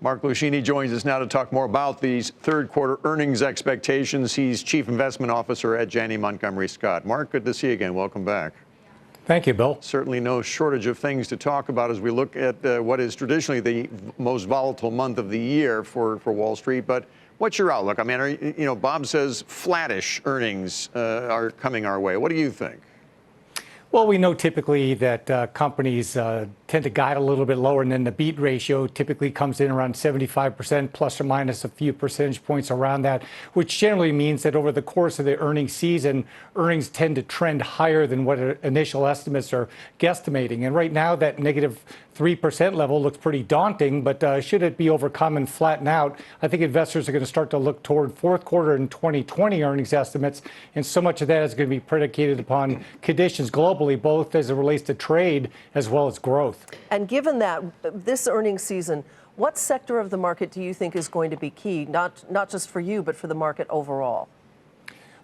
Mark Luschini joins us now to talk more about these third quarter earnings expectations. He's Chief Investment Officer at Janney Montgomery Scott. Mark, good to see you again. Welcome back. Thank you, Bill. Certainly no shortage of things to talk about as we look at what is traditionally the most volatile month of the year for Wall Street. But what's your outlook? I mean, Bob says flattish earnings are coming our way. What do you think? Well, we know typically that companies tend to guide a little bit lower, and then the beat ratio typically comes in around 75%, plus or minus a few percentage points around that, which generally means that over the course of the earnings season, earnings tend to trend higher than what initial estimates are guesstimating. And right now, that negative 3% level looks pretty daunting, but should it be overcome and flatten out, I think investors are going to start to look toward fourth quarter in 2020 earnings estimates, and so much of that is going to be predicated upon conditions globally, both as it relates to trade as well as growth. And given that, this earnings season, what sector of the market do you think is going to be key, not just for you, but for the market overall?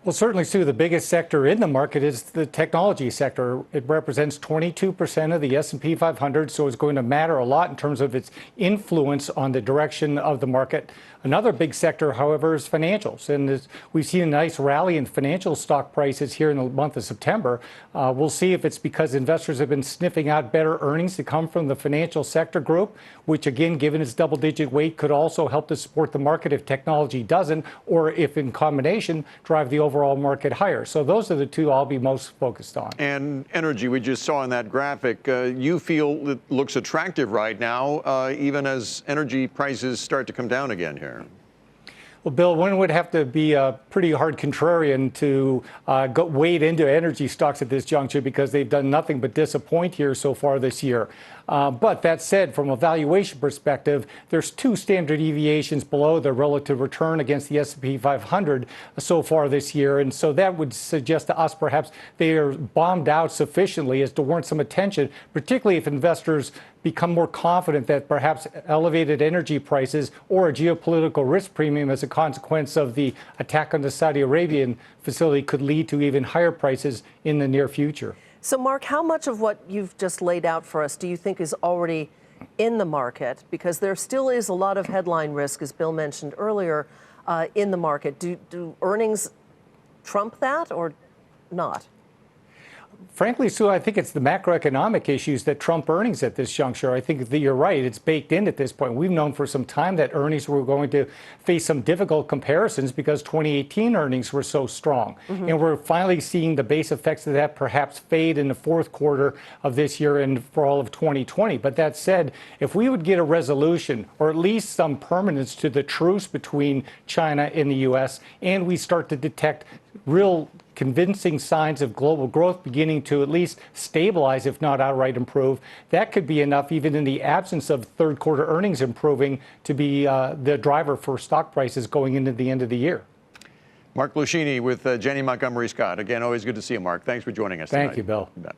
Well, certainly, Sue, the biggest sector in the market is the technology sector. It represents 22% of the S&P 500, so it's going to matter a lot in terms of its influence on the direction of the market. Another big sector, however, is financials. And we've seen a nice rally in financial stock prices here in the month of September. We'll see if it's because investors have been sniffing out better earnings to come from the financial sector group, which, again, given its double-digit weight, could also help to support the market if technology doesn't, or if in combination, drive the overall market higher. So those are the two I'll be most focused on. And energy, we just saw in that graphic, you feel it looks attractive right now, even as energy prices start to come down again here. Well, Bill, one would have to be a pretty hard contrarian to wade into energy stocks at this juncture because they've done nothing but disappoint here so far this year. But that said, from a valuation perspective, there's two standard deviations below the relative return against the S&P 500 so far this year. And so that would suggest to us perhaps they are bombed out sufficiently as to warrant some attention, particularly if investors become more confident that perhaps elevated energy prices or a geopolitical risk premium as a consequence of the attack on the Saudi Arabian facility could lead to even higher prices in the near future. So, Mark, how much of what you've just laid out for us do you think is already in the market? Because there still is a lot of headline risk, as Bill mentioned earlier, in the market. Do earnings trump that or not? Frankly, Sue, I think it's the macroeconomic issues that trump earnings at this juncture. I think that you're right. It's baked in at this point. We've known for some time that earnings were going to face some difficult comparisons because 2018 earnings were so strong. And we're finally seeing the base effects of that perhaps fade in the fourth quarter of this year and for all of 2020. But that said, if we would get a resolution or at least some permanence to the truce between China and the U.S., and we start to detect real convincing signs of global growth beginning to at least stabilize, if not outright improve, that could be enough, even in the absence of third quarter earnings improving, to be the driver for stock prices going into the end of the year. Mark Luschini with Janney Montgomery Scott. Again, always good to see you, Mark. Thanks for joining us tonight. Thank you, Bill. You bet.